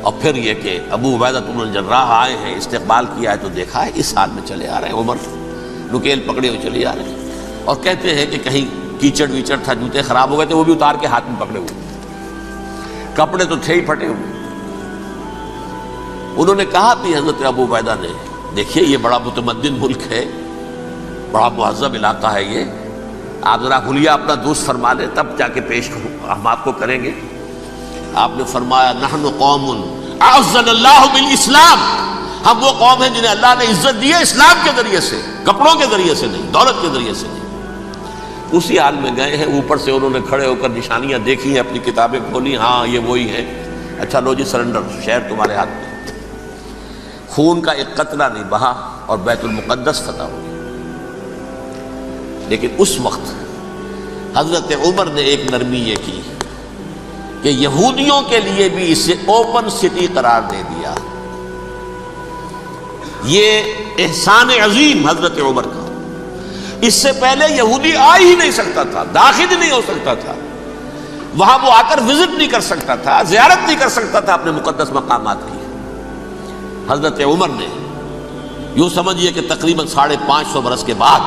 اور پھر یہ کہ ابو عبیدہ بن الجراح آئے ہیں، استقبال کیا ہے تو دیکھا ہے اس حال میں چلے آ رہے ہیں، عمر نکیل پکڑے ہوئے چلے آ رہے ہیں، اور کہتے ہیں کہ کہیں کیچڑ ویچڑ تھا، جوتے خراب ہو گئے تھے، وہ بھی اتار کے ہاتھ میں پکڑے ہوئے، کپڑے تو تھے ہی پھٹے ہوئے۔ انہوں نے کہا بھی حضرت ابو عبیدہ نے، دیکھیے یہ بڑا متمدن ملک ہے، بڑا مہذب علاقہ ہے، یہ آپ ذرا حلیہ اپنا دوست فرما لیں تب جا کے پیش ہم آپ کو کریں گے۔ آپ نے فرمایا نحن قوم اعزنا اللہ بالاسلام، ہم وہ قوم ہیں جنہیں اللہ نے عزت دی ہے اسلام کے ذریعے سے، کپڑوں کے ذریعے سے نہیں، دولت کے ذریعے سے نہیں۔ اسی حال میں گئے ہیں، اوپر سے انہوں نے کھڑے ہو کر نشانیاں دیکھی ہیں، اپنی کتابیں کھولی، ہاں یہ وہی ہے، اچھا لو جی سرنڈر، شہر تمہارے ہاتھ میں۔ خون کا ایک قطرہ نہیں بہا اور بیت المقدس فتح ہو گیا۔ لیکن اس وقت حضرت عمر نے ایک نرمی یہ کی کہ یہودیوں کے لیے بھی اسے اوپن سٹی قرار دے دیا۔ یہ احسان عظیم حضرت عمر کا، اس سے پہلے یہودی آ ہی نہیں سکتا تھا، داخل ہی نہیں ہو سکتا تھا، وہاں وہ آ کر وزٹ نہیں کر سکتا تھا، زیارت نہیں کر سکتا تھا اپنے مقدس مقامات کی۔ حضرت عمر نے یوں سمجھیے کہ تقریباً 550 برس کے بعد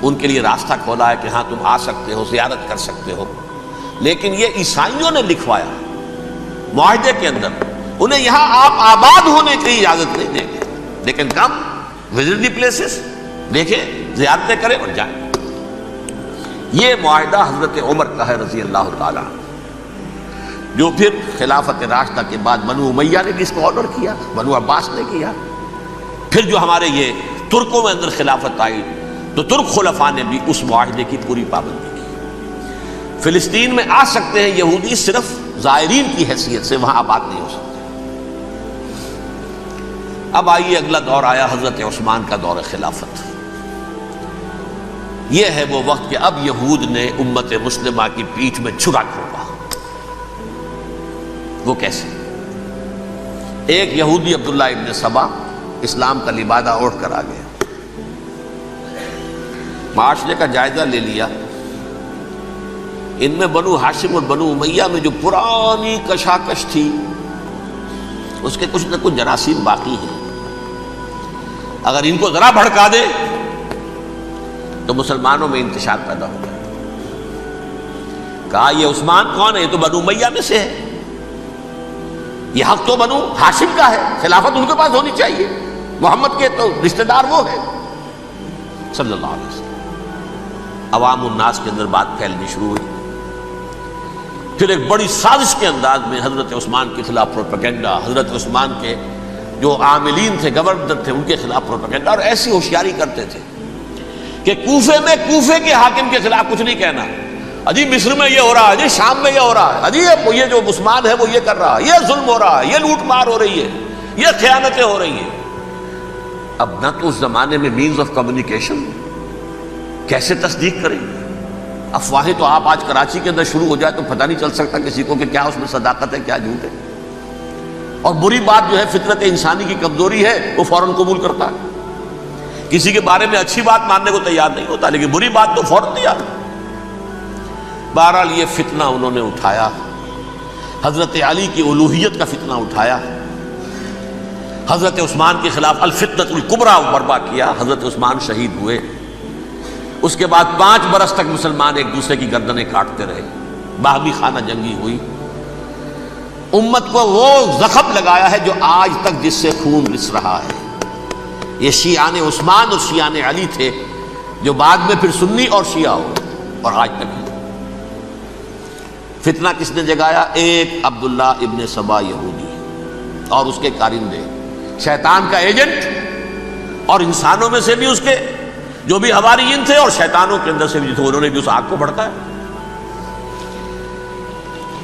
ان کے لیے راستہ کھولا ہے کہ ہاں تم آ سکتے ہو، زیارت کر سکتے ہو۔ لیکن یہ عیسائیوں نے لکھوایا معاہدے کے اندر، انہیں یہاں آپ آباد ہونے کی اجازت نہیں دیں گے، لیکن کم وزٹ دی پلیسز، دیکھیں زیارتیں کریں اور جائیں۔ یہ معاہدہ حضرت عمر کا ہے رضی اللہ تعالیٰ، جو پھر خلافت راشدہ کے بعد بنو امیہ نے بھی اس کو آنر کیا، بنو عباس نے کیا، پھر جو ہمارے یہ ترکوں میں اندر خلافت آئی تو ترک خلفاء نے بھی اس معاہدے کی پوری پابندی کی۔ فلسطین میں آ سکتے ہیں یہودی صرف زائرین کی حیثیت سے، وہاں آباد نہیں ہو سکتے۔ اب آئیے اگلا دور آیا حضرت عثمان کا دور خلافت۔ یہ ہے وہ وقت کہ اب یہود نے امت مسلمہ کی پیٹھ میں چھرا کھولا۔ وہ کیسے؟ ایک یہودی عبداللہ ابن سبا اسلام کا لبادہ اوڑھ کر آ گیا، معاشرے کا جائزہ لے لیا، ان میں بنو ہاشم اور بنو امیہ میں جو پرانی کشاکش تھی اس کے کچھ نہ کچھ جراثیم باقی ہیں، اگر ان کو ذرا بھڑکا دے تو مسلمانوں میں انتشار پیدا ہو جائے۔ کہا یہ عثمان کون ہے؟ یہ تو بنو امیہ میں سے ہے، یہ حق تو بنو ہاشم کا ہے، خلافت ان کے پاس ہونی چاہیے، محمد کے تو رشتہ دار وہ ہے صلی اللہ علیہ وسلم۔ عوام الناس کے اندر بات پھیلنی شروع ہوئی، پھر ایک بڑی سازش کے انداز میں حضرت عثمان کے خلاف پروپیگنڈا، حضرت عثمان کے جو عاملین تھے، گورنر تھے، ان کے خلاف پروپیگنڈا، اور ایسی ہوشیاری کرتے تھے کہ کوفے میں کوفے کے حاکم کے خلاف کچھ نہیں کہنا، اجی مصر میں یہ ہو رہا ہے، اجی شام میں یہ ہو رہا ہے، اجی یہ جو عثمان ہے وہ یہ کر رہا ہے، یہ ظلم ہو رہا ہے، یہ لوٹ مار ہو رہی ہے، یہ خیانتیں ہو رہی ہیں۔ اب نہ تو اس زمانے میں مینز آف کمیونیکیشن، کیسے تصدیق کریں؟ افواہیں تو آپ آج کراچی کے اندر شروع ہو جائے تو پتہ نہیں چل سکتا کسی کو کہ کیا اس میں صداقت ہے کیا جھوٹ ہے، اور بری بات جو ہے فطرت انسانی کی کمزوری ہے وہ فوراً قبول کرتا ہے، کسی کے بارے میں اچھی بات ماننے کو تیار نہیں ہوتا لیکن بری بات تو فوراً تیار ہے۔ بہرحال یہ فتنہ انہوں نے اٹھایا، حضرت علی کی الوہیت کا فتنہ اٹھایا، حضرت عثمان کے خلاف الفتنۃ الکبریٰ برپا کیا، حضرت عثمان شہید ہوئے، اس کے بعد 5 برس تک مسلمان ایک دوسرے کی گردنیں کاٹتے رہے، باہمی خانہ جنگی ہوئی، امت کو وہ زخم لگایا ہے جو آج تک جس سے خون رس رہا ہے۔ یہ شیعان عثمان اور شیعان علی تھے جو بعد میں پھر سنی اور شیعہ ہو، اور آج تک ہے۔ فتنہ کس نے جگایا؟ ایک عبداللہ ابن سبا یہودی اور اس کے کارندے، شیطان کا ایجنٹ، اور انسانوں میں سے بھی اس کے جو بھی حواریین تھے اور شیطانوں کے اندر سے بھی تھے، انہوں نے بھی اس آگ کو بھڑکایا۔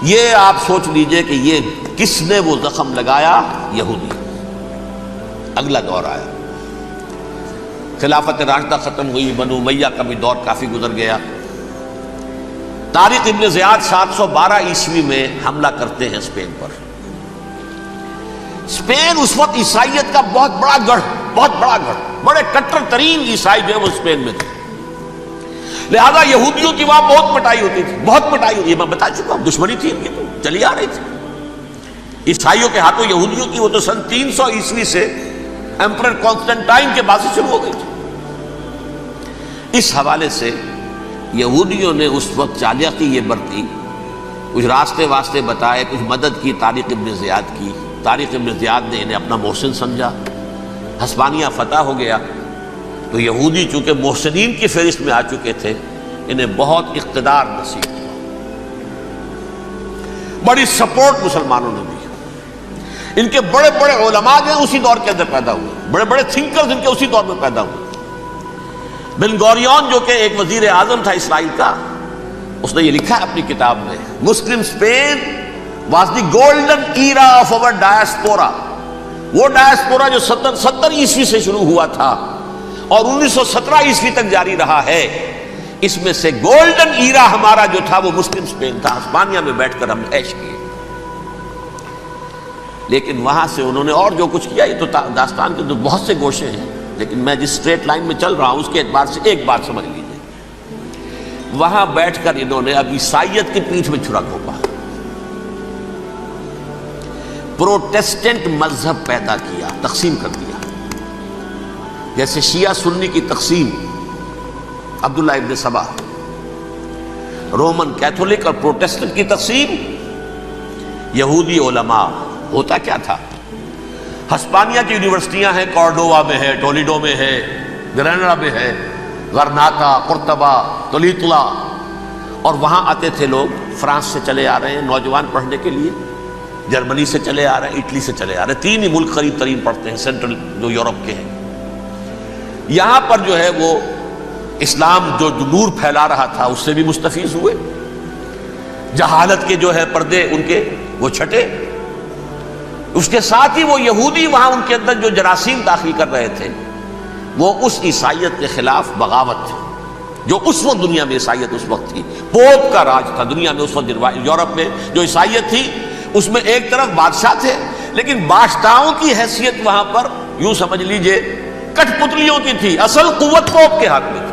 یہ آپ سوچ لیجئے کہ یہ کس نے وہ زخم لگایا؟ یہودی۔ اگلا دور آیا، خلافت راشدہ ختم ہوئی، بنو امیہ کا بھی دور کافی گزر گیا۔ طارق ابن زیاد 712 عیسوی میں حملہ کرتے ہیں اسپین پر۔ اسپین اس وقت عیسائیت کا بہت بڑا گڑھ، بڑے کٹر ترین عیسائی جو ہے وہ اسپین میں تھے، لہذا یہودیوں کی وہاں بہت پٹائی ہوتی تھی، یہ میں بتا چکا ہوں، دشمنی تھی ان کی تو چلی آ رہی تھی عیسائیوں کے ہاتھوں یہودیوں کی، وہ تو سن 300 عیسوی سے ایمپرر کانسٹنٹائن کے بعد سے شروع ہو گئی تھی۔ اس حوالے سے یہودیوں نے اس وقت چالاکی یہ برتی، کچھ راستے واسطے بتائے، کچھ مدد کی طارق ابن زیاد کی۔ طارق ابن زیاد نے انہیں اپنا محسن سمجھا، ہسپانیہ فتح ہو گیا تو یہودی چونکہ محسنین کی فہرست میں آ چکے تھے، انہیں بہت اقتدار نصیب ہوا، بڑی سپورٹ مسلمانوں نے دی۔ ان کے بڑے بڑے علماء جو اسی دور کے اندر پیدا ہوئے، بڑے بڑے تھنکرز ان کے اسی دور میں پیدا ہوئے۔ بن گوریون جو کہ ایک وزیر اعظم تھا اسرائیل کا، اس نے یہ لکھا ہے اپنی کتاب میں، Muslim Spain was the golden era of our diaspora. وہ ڈائسپورا جو 70 عیسوی سے شروع ہوا تھا اور 1917 عیسوی تک جاری رہا ہے، اس میں سے گولڈن ایرا ہمارا جو تھا وہ مسلم اسپین تھا، ہسپانیہ میں بیٹھ کر ہم عیش کیے۔ لیکن وہاں سے انہوں نے اور جو کچھ کیا، یہ تو داستان کے بہت سے گوشے ہیں، لیکن میں جس اسٹریٹ لائن میں چل رہا ہوں اس کے اعتبار سے ایک بات سمجھ لیجیے، وہاں بیٹھ کر انہوں نے اب عیسائیت کی پیٹھ میں چھرا گھونپا، پروٹیسٹنٹ مذہب پیدا کیا، تقسیم کر دیا، جیسے شیعہ سنی کی تقسیم، عبداللہ ابن سبا، رومن کیتھولک اور پروٹیسٹنٹ کی تقسیم، یہودی علماء۔ ہوتا کیا تھا، ہسپانیہ کی یونیورسٹیاں ہیں، کارڈووا میں ہے، ٹولیڈو میں ہے، گریناڈا میں ہے، غرناطہ، قرطبہ، تولیتلا، اور وہاں آتے تھے لوگ، فرانس سے چلے آ رہے ہیں نوجوان پڑھنے کے لیے، جرمنی سے چلے آ رہے ہیں، اٹلی سے چلے آ رہے ہیں، 3 ہی ملک قریب ترین پڑھتے ہیں سینٹرل جو یورپ کے ہیں۔ یہاں پر جو ہے وہ اسلام جو نور پھیلا رہا تھا اس سے بھی مستفیض ہوئے، جہالت کے جو ہے پردے ان کے وہ چھٹے، اس کے ساتھ ہی وہ یہودی وہاں ان کے اندر جو جراثیم داخل کر رہے تھے وہ اس عیسائیت کے خلاف بغاوت تھی، جو اس وقت دنیا میں عیسائیت اس وقت تھی، پوپ کا راج تھا دنیا میں اس وقت۔ یورپ میں جو عیسائیت تھی اس میں ایک طرف بادشاہ تھے، لیکن بادشاہوں کی حیثیت وہاں پر یوں سمجھ لیجئے کٹ پتلیوں کی تھی، اصل قوت پوپ کے ہاتھ میں تھی۔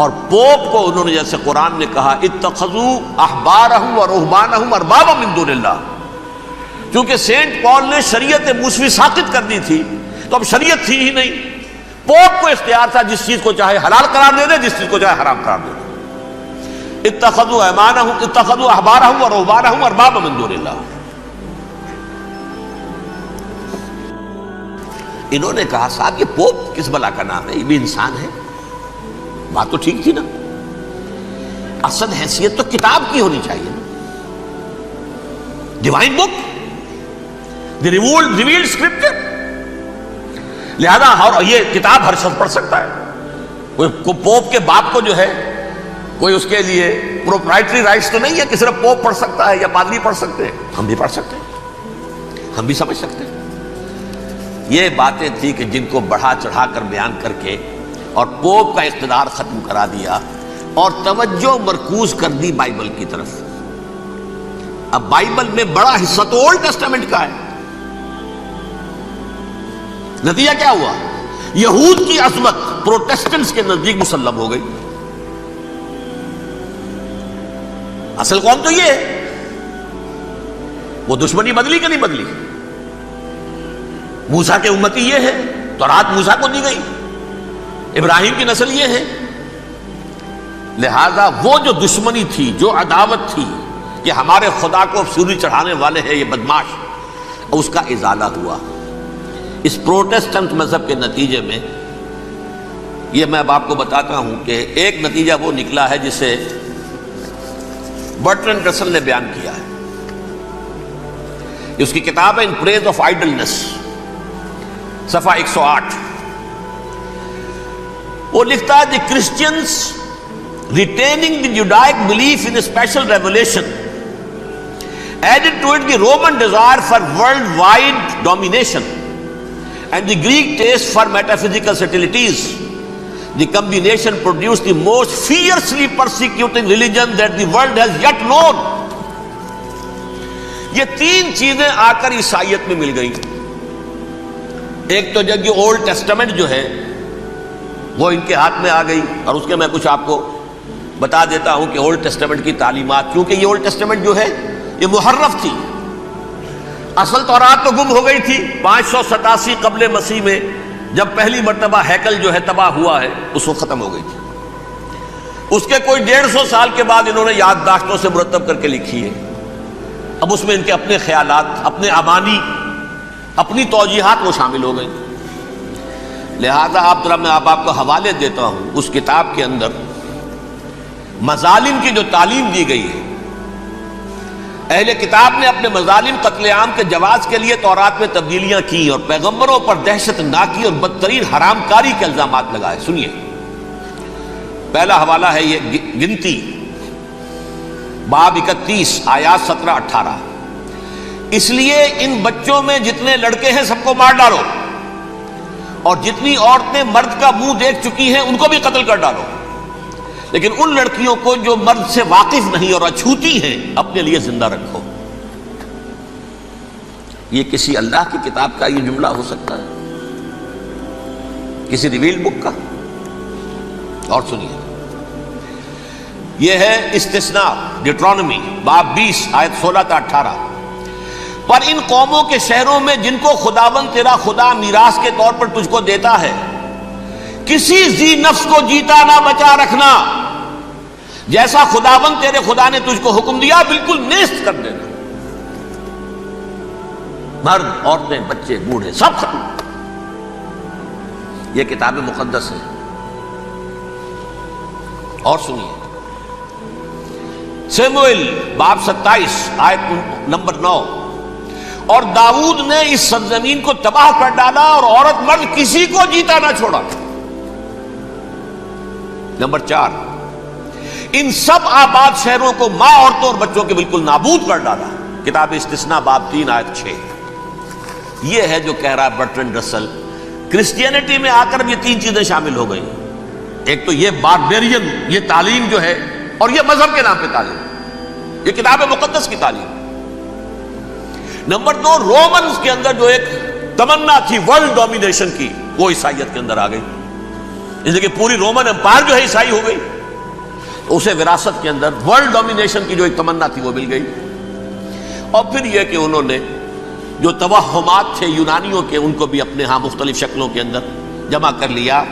اور پوپ کو انہوں نے جیسے قرآن نے کہا اتخذوا احبارهم ورهبانهم اربابا من دون اللہ، چونکہ سینٹ پال نے شریعت موسوی ساقط کر دی تھی تو اب شریعت تھی ہی نہیں، پوپ کو اختیار تھا جس چیز کو چاہے حلال قرار دے دے، جس چیز کو چاہے حرام قرار دے دے۔ اتخذوا احبارهم ورهبانهم اربابا من دون اللہ۔ انہوں نے کہا صاحب یہ پوپ کس بلا کا نام ہے، یہ بھی انسان ہے، بات تو ٹھیک تھی نا، اصل حیثیت تو کتاب کی ہونی چاہیے نا، ڈیوائن بک، دی ریویلڈ اسکرپچر. لہذا اور یہ کتاب ہر شخص پڑھ سکتا ہے. کوئی پوپ کے باپ کو جو ہے کوئی اس کے لیے پروپرائٹری رائٹس تو نہیں ہے کہ صرف پوپ پڑھ سکتا ہے یا پادری پڑھ سکتے ہیں. ہم بھی پڑھ سکتے ہیں, ہم بھی سمجھ سکتے ہیں. یہ باتیں تھی کہ جن کو بڑھا چڑھا کر بیان کر کے اور پوپ کا اقتدار ختم کرا دیا اور توجہ مرکوز کر دی بائبل کی طرف. اب بائبل میں بڑا حصہ تو اولڈ ٹیسٹامنٹ کا ہے. نتیجہ کیا ہوا؟ یہود کی عظمت پروٹیسٹنٹس کے نزدیک مسلم ہو گئی. اصل قوم تو یہ ہے. وہ دشمنی بدلی کہ نہیں بدلی؟ موسیٰ کے امتی یہ ہے, تورات موسیٰ کو دی گئی, ابراہیم کی نسل یہ ہے. لہذا وہ جو دشمنی تھی, جو عداوت تھی کہ ہمارے خدا کو سولی چڑھانے والے ہیں یہ بدماش, اس کا ازالہ ہوا. اس پروٹیسٹنٹ مذہب کے نتیجے میں یہ میں اب آپ کو بتاتا ہوں کہ ایک نتیجہ وہ نکلا ہے جسے برٹرنڈ رسل نے بیان کیا ہے. اس کی کتاب ہے ان پریز آف آئیڈلنس, صفحہ 108. وہ لکھتا ہے دی Christians retaining the Judaic belief in a special revelation added to it the Roman desire for worldwide domination and the Greek taste for metaphysical subtleties. The combination produced the most fiercely persecuting religion that the world has yet known. یہ تین چیزیں آ کر عیسائیت میں مل گئیں. ایک تو جب یہ اولڈ ٹیسٹامنٹ جو ہے وہ ان کے ہاتھ میں آ گئی, اور اس کے میں کچھ آپ کو بتا دیتا ہوں کہ اولڈ ٹیسٹامنٹ کی تعلیمات, کیونکہ یہ اولڈ ٹیسٹامنٹ جو ہے یہ محرف تھی. اصل تورات تو گم ہو گئی تھی 587 قبل مسیح میں, جب پہلی مرتبہ ہیکل جو ہے تباہ ہوا ہے, اس وقت ختم ہو گئی تھی. اس کے کوئی 150 سال کے بعد انہوں نے یادداشتوں سے مرتب کر کے لکھی ہے. اب اس میں ان کے اپنے خیالات, اپنے امانی, اپنی توجیحات وہ شامل ہو گئی. لہذا میں آپ کو حوالے دیتا ہوں اس کتاب کے اندر مظالم کی جو تعلیم دی گئی ہے. اہل کتاب نے اپنے مظالم قتل عام کے جواز کے لیے تورات میں تبدیلیاں کی اور پیغمبروں پر دہشت ناکی اور بدترین حرام کاری کے الزامات لگائے. سنیے, پہلا حوالہ ہے یہ گنتی باب 31 آیات 17-18. اس لیے ان بچوں میں جتنے لڑکے ہیں سب کو مار ڈالو, اور جتنی عورتیں مرد کا منہ دیکھ چکی ہیں ان کو بھی قتل کر ڈالو, لیکن ان لڑکیوں کو جو مرد سے واقف نہیں اور اچھوتی ہیں اپنے لیے زندہ رکھو. یہ کسی اللہ کی کتاب کا یہ جملہ ہو سکتا ہے؟ کسی ریویل بک کا؟ اور سنیے, یہ ہے استثناء ڈیوٹرانومی باب 20 آیت 16-18. پر ان قوموں کے شہروں میں جن کو خداوند تیرا خدا میراث کے طور پر تجھ کو دیتا ہے, کسی ذی نفس کو جیتا نہ بچا رکھنا, جیسا خداوند تیرے خدا نے تجھ کو حکم دیا بالکل نیست کر دینا. مرد, عورتیں, بچے, بوڑھے سب ختم. یہ کتاب مقدس ہے. اور سنیے, سموئیل باب 27 آیت نمبر 9. اور داؤد نے اس سرزمین کو تباہ کر ڈالا اور عورت مرد کسی کو جیتا نہ چھوڑا. نمبر 4, ان سب آباد شہروں کو ماں, عورتوں اور بچوں کے بالکل نابود کر ڈالا. کتاب استثناء باب 3 آیت 6. یہ ہے جو کہہ رہا ہے برٹرنڈ رسل, کرسچینٹی میں آ کر یہ تین چیزیں شامل ہو گئی. ایک تو یہ باربیرین یہ تعلیم جو ہے, اور یہ مذہب کے نام پہ تعلیم, یہ کتاب مقدس کی تعلیم. نمبر 2, رومنز کے اندر جو ایک تمنا تھی ورلڈ ڈومینیشن کی, وہ عیسائیت کے اندر آ گئی. اس لیے کہ پوری رومن امپائر جو ہے عیسائی ہو گئی, اسے وراثت کے اندر ورلڈ ڈومینیشن کی جو ایک تمنا تھی وہ مل گئی. اور پھر یہ کہ انہوں نے جو توہمات تھے یونانیوں کے, ان کو بھی اپنے ہاں مختلف شکلوں کے اندر جمع کر لیا.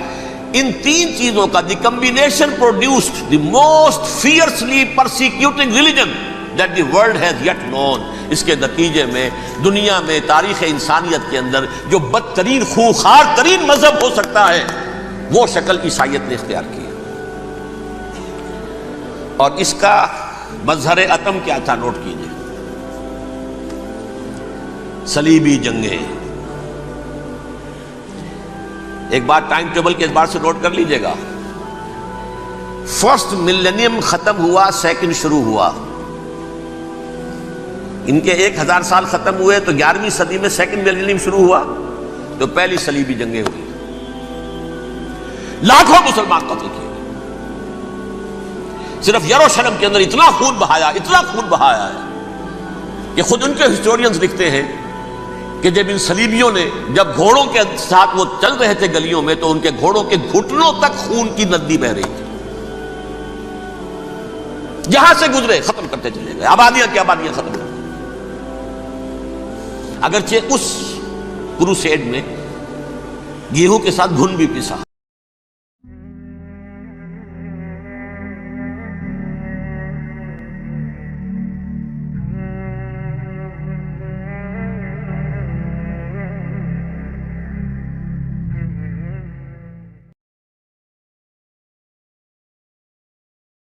ان تین چیزوں کا the combination produced the most fiercely persecuting religion that the world has yet known. اس کے نتیجے میں دنیا میں تاریخ انسانیت کے اندر جو بدترین خونخوار ترین مذہب ہو سکتا ہے وہ شکل عیسائیت نے اختیار کی. اور اس کا مظہر عتم کیا تھا, نوٹ کیجیے. صلیبی جنگیں. ایک بات ٹائم ٹیبل کے اعتبار سے نوٹ کر لیجئے گا. فرسٹ ملینیم ختم ہوا، سیکنڈ شروع ہوا. ان کے 1000 سال ختم ہوئے تو 11ویں صدی میں سیکنڈ ملینیم شروع ہوا تو پہلی صلیبی جنگیں ہوئی. لاکھوں مسلمان قتل کیے. صرف یروشلم کے اندر اتنا خون بہایا ہے کہ خود ان کے ہسٹورینز لکھتے ہیں کہ جب ان صلیبیوں نے جب گھوڑوں کے ساتھ وہ چل رہے تھے گلیوں میں تو ان کے گھوڑوں کے گھٹنوں تک خون کی ندی بہ رہی تھی. جہاں سے گزرے ختم کرتے چلے گئے، آبادیاں کی آبادیاں ختم کر. اگرچہ اس کروسیڈ میں گیہوں کے ساتھ گھن بھی پسا.